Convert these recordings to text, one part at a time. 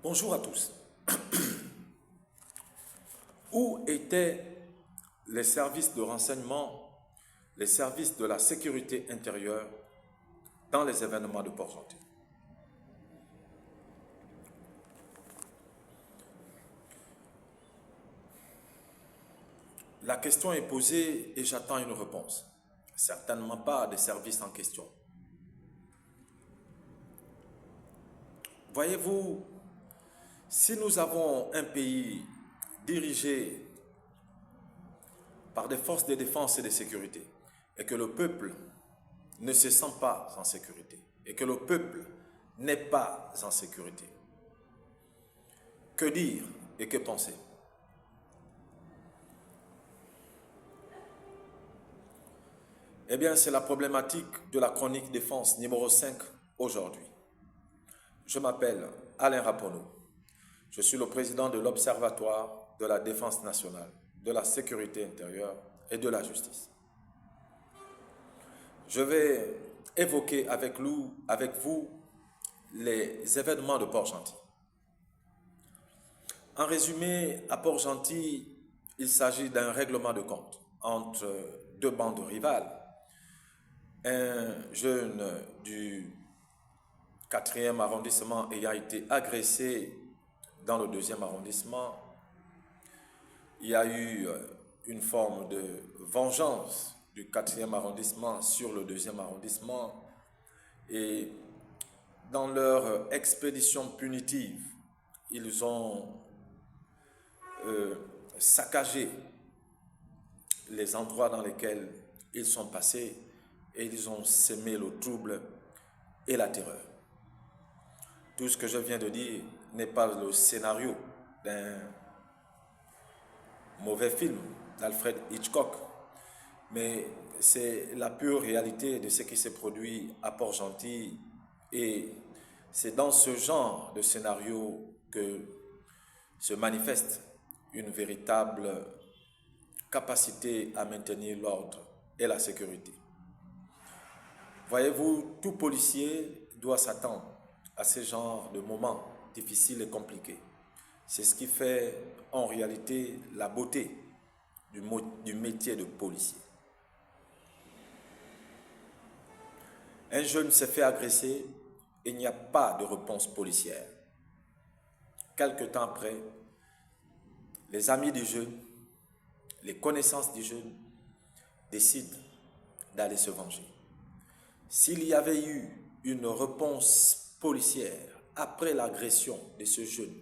Bonjour à tous. Où étaient les services de renseignement, les services de la sécurité intérieure dans les événements de Port-Gentil? La question est posée et j'attends une réponse. Certainement pas des services en question. Voyez-vous, si nous avons un pays dirigé par des forces de défense et de sécurité et que le peuple ne se sent pas en sécurité et que le peuple n'est pas en sécurité, que dire et que penser? Eh bien, c'est la problématique de la chronique défense numéro 5 aujourd'hui. Je m'appelle Alain Rapono. Je suis le président de l'Observatoire de la défense nationale, de la sécurité intérieure et de la justice. Je vais évoquer avec vous les événements de Port-Gentil. En résumé, à Port-Gentil, il s'agit d'un règlement de compte entre deux bandes rivales. Un jeune du 4e arrondissement ayant été agressé dans le 2e arrondissement. Il y a eu une forme de vengeance du 4e arrondissement sur le 2e arrondissement. Et dans leur expédition punitive, ils ont saccagé les endroits dans lesquels ils sont passés et ils ont sémé le trouble et la terreur. Tout ce que je viens de dire n'est pas le scénario d'un mauvais film d'Alfred Hitchcock, mais c'est la pure réalité de ce qui s'est produit à Port-Gentil, et c'est dans ce genre de scénario que se manifeste une véritable capacité à maintenir l'ordre et la sécurité. Voyez-vous, tout policier doit s'attendre à ce genre de moments difficiles et compliqués. C'est ce qui fait en réalité la beauté du métier de policier. Un jeune s'est fait agresser et il n'y a pas de réponse policière. Quelque temps après, les amis du jeune, les connaissances du jeune décident d'aller se venger. S'il y avait eu une réponse policière après l'agression de ce jeune,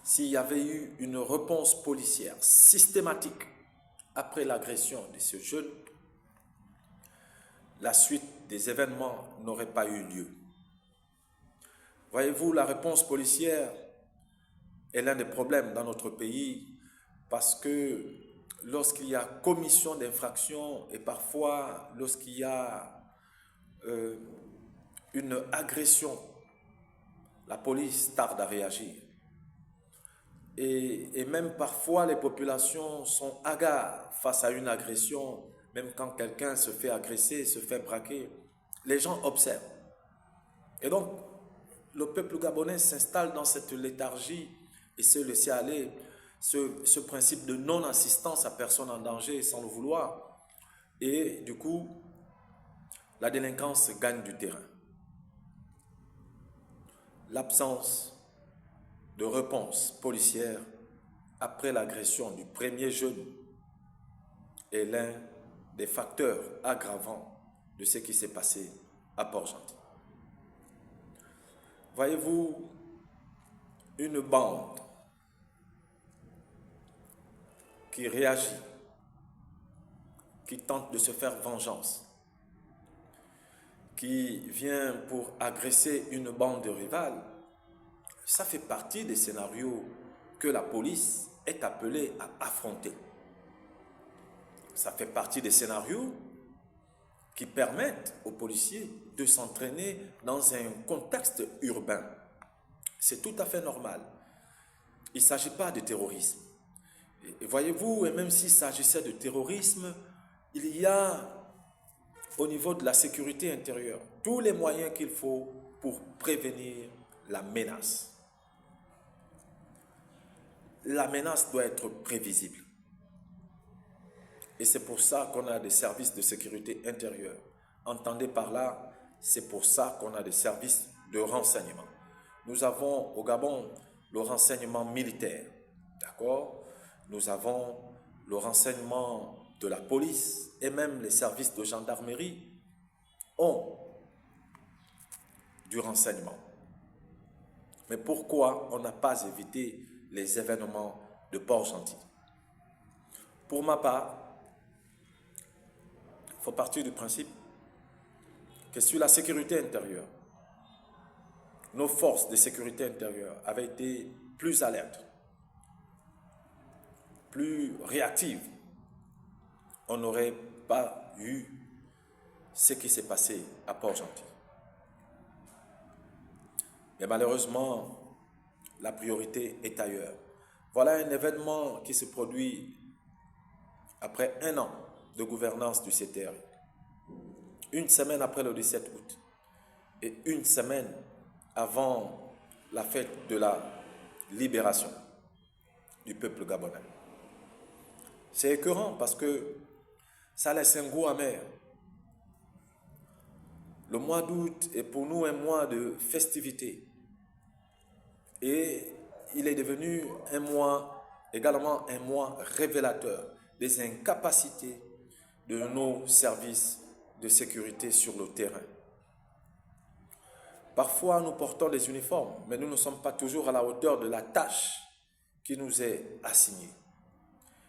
s'il y avait eu une réponse policière systématique après l'agression de ce jeune, la suite des événements n'aurait pas eu lieu. Voyez-vous, la réponse policière est l'un des problèmes dans notre pays parce que lorsqu'il y a commission d'infraction et parfois lorsqu'il y a une agression, la police tarde à réagir. Et même parfois les populations sont hagards face à une agression, même quand quelqu'un se fait agresser, se fait braquer, les gens observent. Et donc, le peuple gabonais s'installe dans cette léthargie et se laisse aller, ce principe de non-assistance à personne en danger sans le vouloir. Et du coup, la délinquance gagne du terrain. L'absence de réponse policière après l'agression du premier jeune est l'un des facteurs aggravants de ce qui s'est passé à Port-Gentil. Voyez-vous, une bande qui réagit, qui tente de se faire vengeance, qui vient pour agresser une bande rivale, ça fait partie des scénarios que la police est appelée à affronter. Ça fait partie des scénarios qui permettent aux policiers de s'entraîner dans un contexte urbain. C'est tout à fait normal. Il ne s'agit pas de terrorisme. Et voyez-vous, et même s'il s'agissait de terrorisme, il y a au niveau de la sécurité intérieure tous les moyens qu'il faut pour prévenir la menace. La menace doit être prévisible. Et c'est pour ça qu'on a des services de sécurité intérieure. Entendez par là, c'est pour ça qu'on a des services de renseignement. Nous avons au Gabon le renseignement militaire, d'accord? Nous avons le renseignement de la police et même les services de gendarmerie ont du renseignement. Mais pourquoi on n'a pas évité les événements de Port-Gentil? Pour ma part, il faut partir du principe que sur la sécurité intérieure, nos forces de sécurité intérieure avaient été plus alertes, plus réactives. On n'aurait pas eu ce qui s'est passé à Port-Gentil. Mais malheureusement, la priorité est ailleurs. Voilà un événement qui se produit après un an de gouvernance du CTRI. Une semaine après le 17 août et une semaine avant la fête de la libération du peuple gabonais. C'est écœurant parce que ça laisse un goût amer. Le mois d'août est pour nous un mois de festivité. Et il est devenu également un mois révélateur des incapacités de nos services de sécurité sur le terrain. Parfois, nous portons des uniformes, mais nous ne sommes pas toujours à la hauteur de la tâche qui nous est assignée.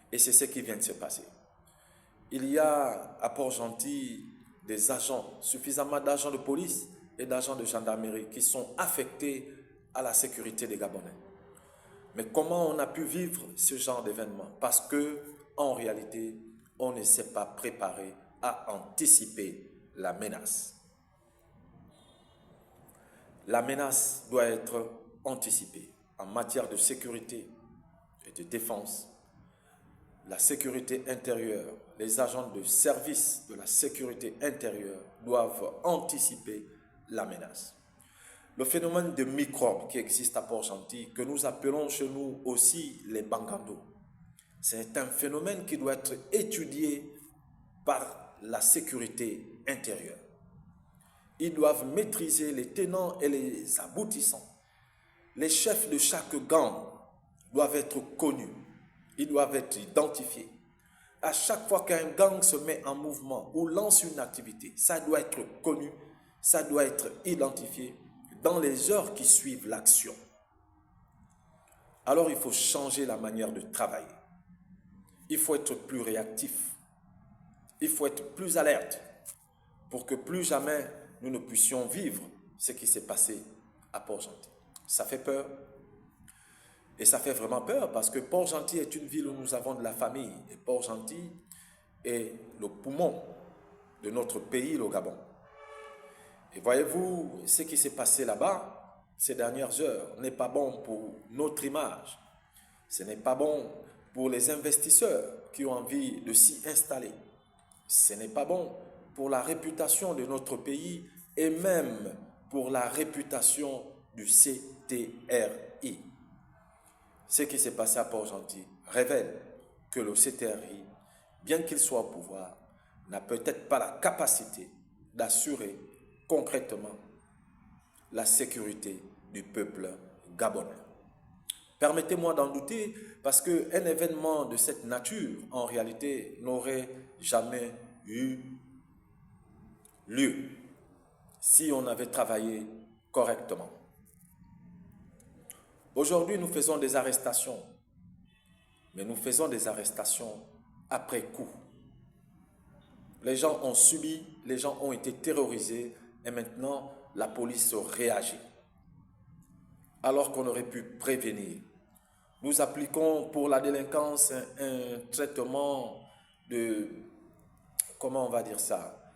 Et c'est ce qui vient de se passer. Il y a à Port-Gentil des agents, suffisamment d'agents de police et d'agents de gendarmerie qui sont affectés à la sécurité des Gabonais. Mais comment on a pu vivre ce genre d'événement? Parce que, en réalité, on ne s'est pas préparé à anticiper la menace. La menace doit être anticipée en matière de sécurité et de défense. La sécurité intérieure, les agents de service de la sécurité intérieure doivent anticiper la menace. Le phénomène de microbes qui existe à Port-Gentil, que nous appelons chez nous aussi les bangandos, c'est un phénomène qui doit être étudié par la sécurité intérieure. Ils doivent maîtriser les tenants et les aboutissants. Les chefs de chaque gang doivent être connus. Ils doivent être identifiés. À chaque fois qu'un gang se met en mouvement ou lance une activité, ça doit être connu, ça doit être identifié dans les heures qui suivent l'action. Alors il faut changer la manière de travailler. Il faut être plus réactif. Il faut être plus alerte pour que plus jamais nous ne puissions vivre ce qui s'est passé à Port-Gentil. Ça fait peur. Et ça fait vraiment peur parce que Port-Gentil est une ville où nous avons de la famille. Et Port-Gentil est le poumon de notre pays, le Gabon. Et voyez-vous, ce qui s'est passé là-bas, ces dernières heures, n'est pas bon pour notre image. Ce n'est pas bon pour les investisseurs qui ont envie de s'y installer. Ce n'est pas bon pour la réputation de notre pays et même pour la réputation du CTRI. Ce qui s'est passé à Port-Gentil révèle que le CTRI, bien qu'il soit au pouvoir, n'a peut-être pas la capacité d'assurer concrètement la sécurité du peuple gabonais. Permettez-moi d'en douter parce qu'un événement de cette nature, en réalité, n'aurait jamais eu lieu si on avait travaillé correctement. Aujourd'hui, nous faisons des arrestations, mais nous faisons des arrestations après coup. Les gens ont subi, les gens ont été terrorisés et maintenant la police réagit. Alors qu'on aurait pu prévenir. Nous appliquons pour la délinquance un traitement de, comment on va dire ça,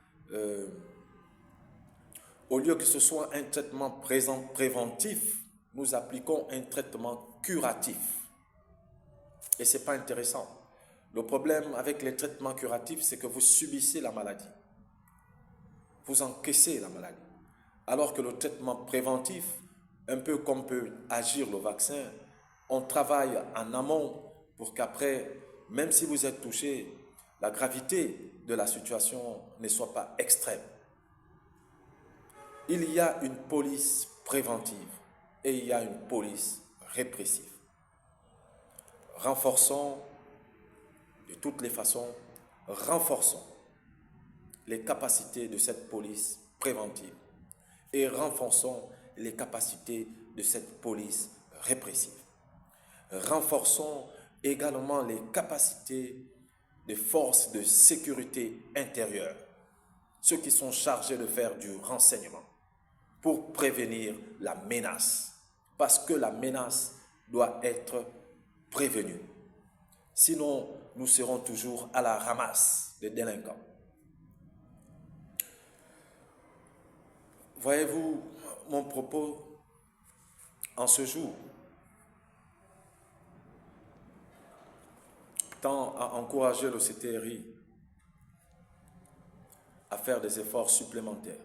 au lieu que ce soit un traitement préventif, nous appliquons un traitement curatif. Et ce n'est pas intéressant. Le problème avec les traitements curatifs, c'est que vous subissez la maladie. Vous encaissez la maladie. Alors que le traitement préventif un peu comme peut agir le vaccin, on travaille en amont pour qu'après, même si vous êtes touché, la gravité de la situation ne soit pas extrême. Il y a une police préventive et il y a une police répressive. Renforçons, de toutes les façons, renforçons les capacités de cette police préventive et renforçons les capacités de cette police répressive. Renforçons également les capacités des forces de sécurité intérieure, ceux qui sont chargés de faire du renseignement pour prévenir la menace, parce que la menace doit être prévenue. Sinon, nous serons toujours à la ramasse des délinquants. Voyez-vous, mon propos en ce jour tend à encourager le CTRI à faire des efforts supplémentaires,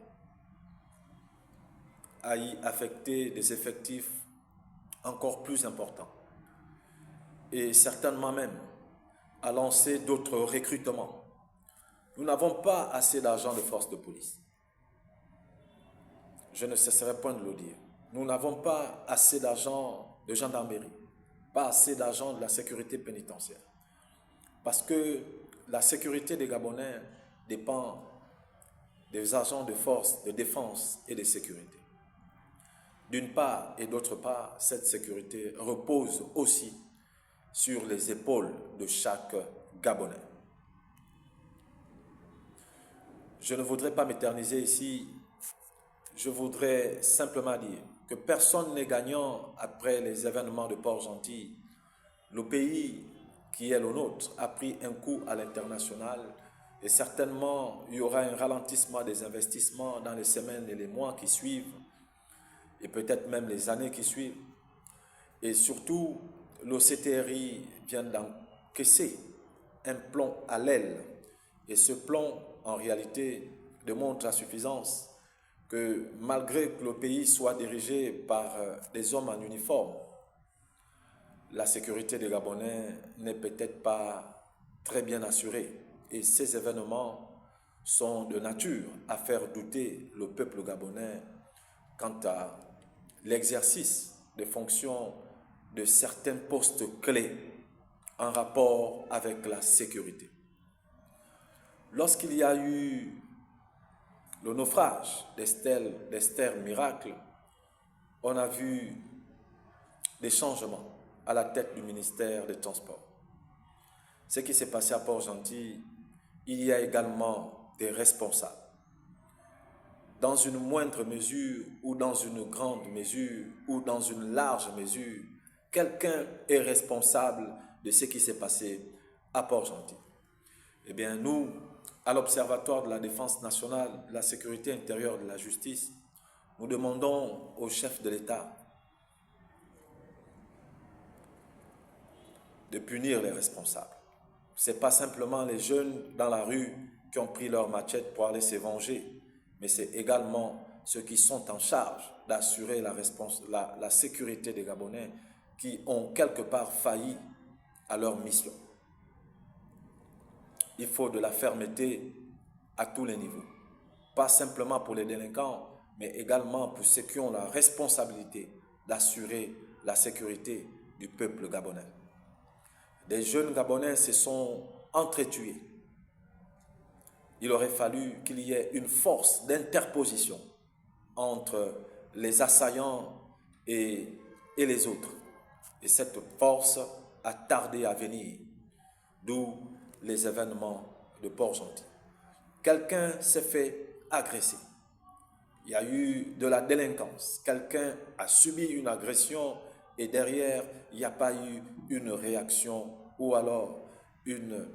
à y affecter des effectifs encore plus importants et certainement même à lancer d'autres recrutements. Nous n'avons pas assez d'argent de force de police. Je ne cesserai point de le dire. Nous n'avons pas assez d'argent de gendarmerie, pas assez d'argent de la sécurité pénitentiaire. Parce que la sécurité des Gabonais dépend des agents de force, de défense et de sécurité. D'une part et d'autre part, cette sécurité repose aussi sur les épaules de chaque Gabonais. Je ne voudrais pas m'éterniser ici, je voudrais simplement dire que personne n'est gagnant après les événements de Port-Gentil. Le pays qui est le nôtre a pris un coup à l'international et certainement il y aura un ralentissement des investissements dans les semaines et les mois qui suivent et peut-être même les années qui suivent. Et surtout, le CTRI vient d'encaisser un plomb à l'aile. Et ce plomb, en réalité, démontre à suffisance que malgré que le pays soit dirigé par des hommes en uniforme, la sécurité des Gabonais n'est peut-être pas très bien assurée. Et ces événements sont de nature à faire douter le peuple gabonais quant à l'exercice des fonctions de certains postes clés en rapport avec la sécurité. Lorsqu'il y a eu le naufrage d'Esther Miracle, on a vu des changements à la tête du ministère des Transports. Ce qui s'est passé à Port-Gentil, il y a également des responsables. Dans une moindre mesure ou dans une grande mesure ou dans une large mesure, quelqu'un est responsable de ce qui s'est passé à Port-Gentil. Eh bien, nous, à l'Observatoire de la Défense nationale, de la sécurité intérieure et de la justice, nous demandons au chef de l'État de punir les responsables. Ce n'est pas simplement les jeunes dans la rue qui ont pris leur machette pour aller se venger, mais c'est également ceux qui sont en charge d'assurer la sécurité des Gabonais qui ont quelque part failli à leur mission. Il faut de la fermeté à tous les niveaux, pas simplement pour les délinquants, mais également pour ceux qui ont la responsabilité d'assurer la sécurité du peuple gabonais. Des jeunes Gabonais se sont entretués. Il aurait fallu qu'il y ait une force d'interposition entre les assaillants et les autres. Et cette force a tardé à venir, d'où les événements de Port-Gentil. Quelqu'un s'est fait agresser. Il y a eu de la délinquance. Quelqu'un a subi une agression et derrière, il n'y a pas eu une réaction ou alors une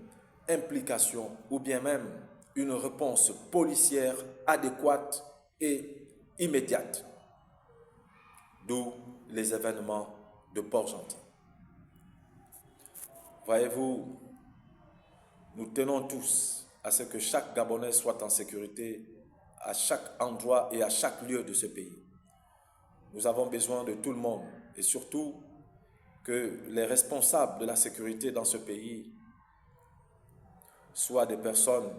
implication ou bien même une réponse policière adéquate et immédiate. D'où les événements de Port-Gentil. Voyez-vous, nous tenons tous à ce que chaque Gabonais soit en sécurité à chaque endroit et à chaque lieu de ce pays. Nous avons besoin de tout le monde et surtout que les responsables de la sécurité dans ce pays soient des personnes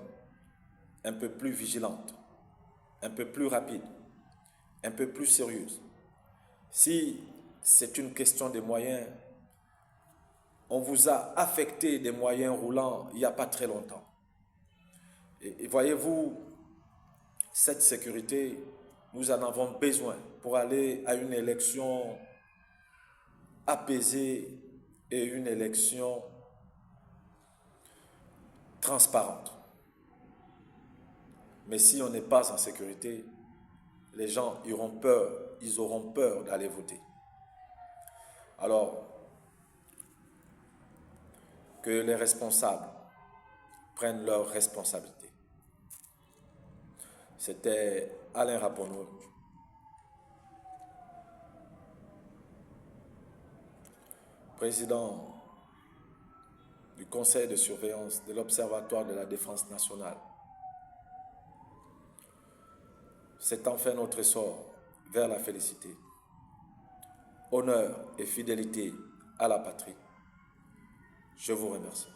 un peu plus vigilantes, un peu plus rapides, un peu plus sérieuses. Si c'est une question de moyens, on vous a affecté des moyens roulants il n'y a pas très longtemps. Et voyez-vous, cette sécurité, nous en avons besoin pour aller à une élection apaisée et une élection transparente. Mais si on n'est pas en sécurité, les gens ils auront peur d'aller voter. Alors, que les responsables prennent leurs responsabilités. C'était Alain Raponeau, président du conseil de surveillance de l'Observatoire de la défense nationale. C'est enfin notre essor vers la félicité. Honneur et fidélité à la patrie. Je vous remercie.